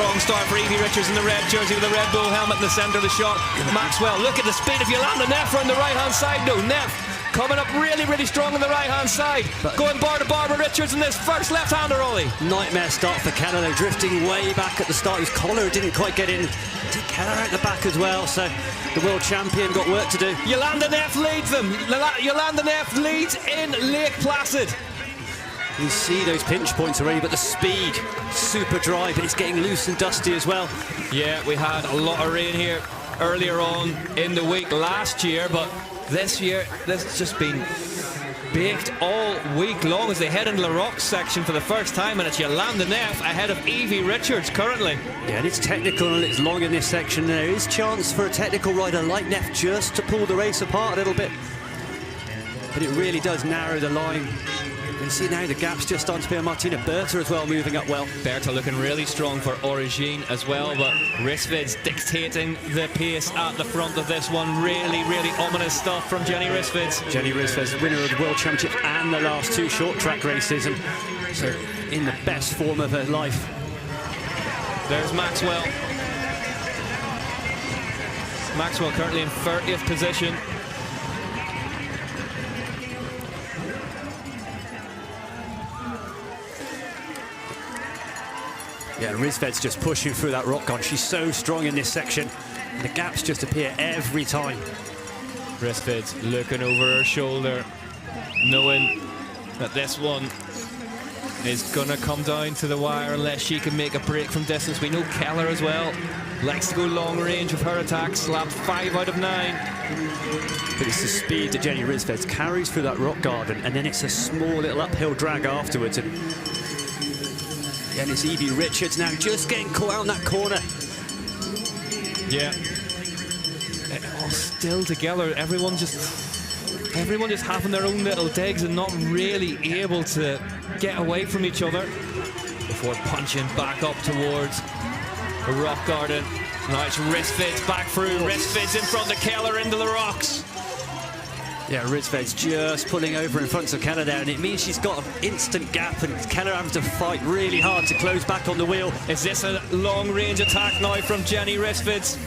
strong start for Evie Richards in the red jersey with the Red Bull helmet in the centre of the shot. Maxwell, look at the speed of Yolanda Neff on the right-hand side. No, Neff coming up really, really strong on the right-hand side. But going bar to bar with Richards in this first left-hander, Ollie. Nightmare start for Keller, though, drifting way back at the start. It was Connor who didn't quite get in. Did Keller out the back as well, so the world champion got work to do. Yolanda Neff leads them. Yolanda Neff leads in Lake Placid. You see those pinch points already, but the speed, super dry, but it's getting loose and dusty as well. Yeah, we had a lot of rain here earlier on in the week last year, but this year, this has just been baked all week long as they head into the rocks section for the first time, and it's Yolanda Neff ahead of Evie Richards currently. Yeah, and it's technical and it's long in this section. There is chance for a technical rider like Neff just to pull the race apart a little bit, but it really does narrow the line. You see now the gap's just starting to be on Martina Berta as well, moving up well. Berta looking really strong for Origine as well, but Rissveds dictating the pace at the front of this one. Really, really ominous stuff from Jenny Rissveds. Jenny Rissveds, winner of the World Championship and the last two short track races, and so in the best form of her life. There's Maxwell. Maxwell currently in 30th position. Yeah, Rissveds just pushing through that rock garden. She's so strong in this section. And the gaps just appear every time. Rissveds looking over her shoulder, knowing that this one is gonna come down to the wire unless she can make a break from distance. We know Keller as well likes to go long range with her attacks, slapped 5 out of 9. But it's the speed that Jenny Rissveds carries through that rock garden, and then it's a small little uphill drag afterwards. And it's Evie Richards now just getting caught out in that corner. Yeah. All still together. Everyone just having their own little digs and not really able to get away from each other before punching back up towards the rock garden. Now it's Rissveds back through. Rissveds in front of Keller into the rocks. Yeah, Rissveds just pulling over in front of Keller there, and it means she's got an instant gap, and Keller having to fight really hard to close back on the wheel. Is this a long-range attack now from Jenny Rissveds?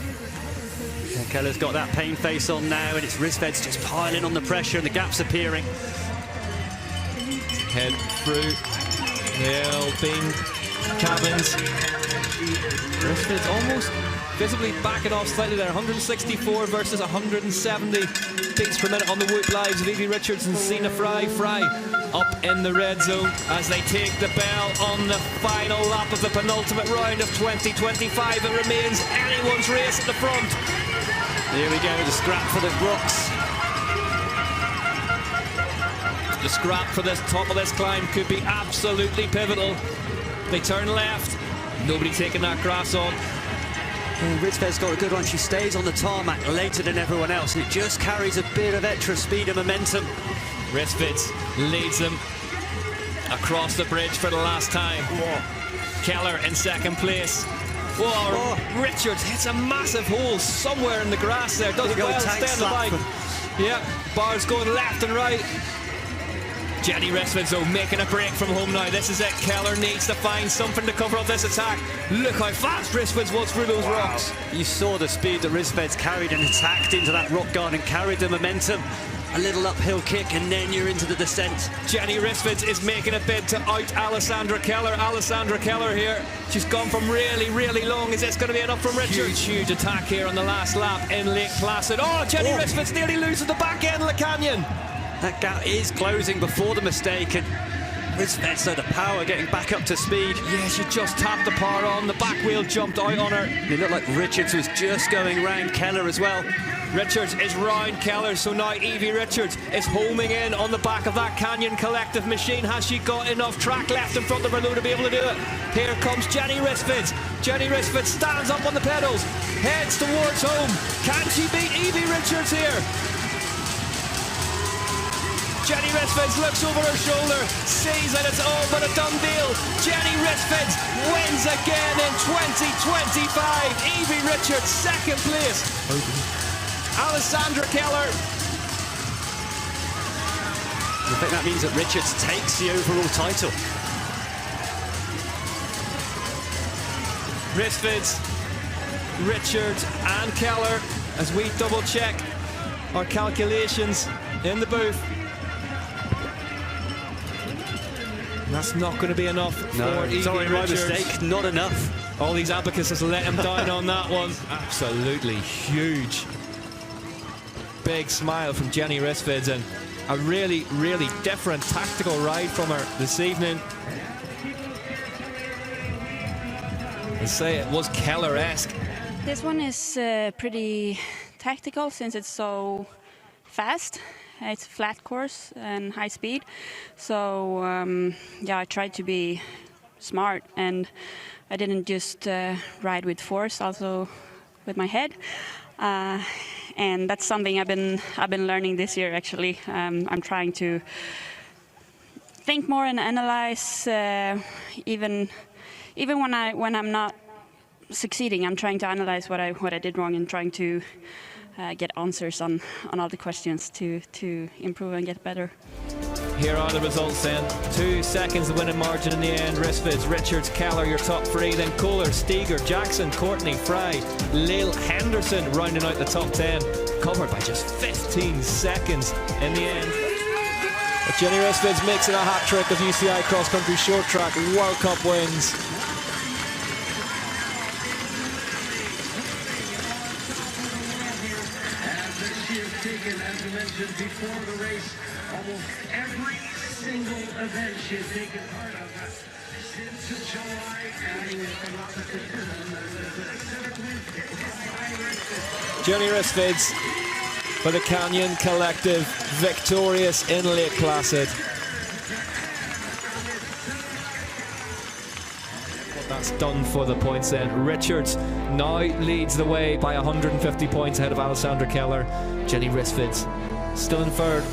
And Keller's got that pain face on now, and it's Rissveds just piling on the pressure, and the gap's appearing. Head through the Alpine cabins. Rissveds almost visibly backing off slightly there. 164 versus 170 beats per minute on the Whoop lives of Evie Richards and Sina Fry. Fry up in the red zone as they take the bell on the final lap of the penultimate round of 2025. It remains anyone's race at the front. Here we go, the scrap for the rocks. The scrap for this top of this climb could be absolutely pivotal. They turn left, nobody taking that grass on. Rissveds got a good one. She stays on the tarmac later than everyone else, and it just carries a bit of extra speed and momentum. Rissveds leads them across the bridge for the last time. Whoa. Keller in second place. Whoa, Richards hits a massive hole somewhere in the grass there. Does well stay on the bike. Yeah, bars going left and right. Jenny Rissveds, though, making a break from home now. This is it. Keller needs to find something to cover up this attack. Look how fast Rissveds was through those rocks. You saw the speed that Rissveds carried and attacked into that rock garden, carried the momentum. A little uphill kick, and then you're into the descent. Jenny Rissveds is making a bid to out Alessandra Keller. Alessandra Keller here. She's gone from really, really long. Is this going to be enough from Richards? Huge attack here on the last lap in Lake Placid. Oh, Jenny Rissveds nearly loses the back end of the canyon. That gap is closing before the mistake, and Rissveds, so the power getting back up to speed. Yeah, she just tapped the power on. The back wheel jumped out on her. It looked like Richards was just going round Keller as well. Richards is round Keller, so now Evie Richards is homing in on the back of that Canyon Collective machine. Has she got enough track left in front of her, though, to be able to do it? Here comes Jenny Rissveds. Jenny Rissveds stands up on the pedals, heads towards home. Can she beat Evie Richards here? Jenny Rissveds looks over her shoulder, sees that it's all but a done deal. Jenny Rissveds wins again in 2025. Evie Richards, second place. Alessandra Keller. I think that means that Richards takes the overall title. Rissveds, Richards and Keller as we double check our calculations in the booth. That's not going to be enough for E-EDR. Sorry, my mistake, not enough. All these abacuses let him down on that one. Absolutely huge. Big smile from Jenny Rissveds, and a really, really different tactical ride from her this evening. I'd say it was Keller-esque. This one is pretty tactical since it's so fast. It's a flat course and high speed. So yeah, I tried to be smart, and I didn't just ride with force, also with my head. And that's something I've been learning this year. Actually, I'm trying to think more and analyze. Even when I'm not succeeding, I'm trying to analyze what I did wrong and trying to get answers on all the questions to improve and get better. Here are the results then. 2 seconds the winning margin in the end. Rissveds, Richards, Keller, your top three. Then Kohler, Steger, Jackson, Courtney, Fry, Lil, Henderson rounding out the top 10. Covered by just 15 seconds in the end. But Jenny Rissveds makes it a hat-trick of UCI cross-country short track World Cup wins. As I mentioned before the race, almost every single event she has taken part of since July. Jenny Rissveds for the Canyon Collective, victorious in Lake Placid. That's done for the points then. Richards now leads the way by 150 points ahead of Alessandra Keller. Jenny Rissveds still in third.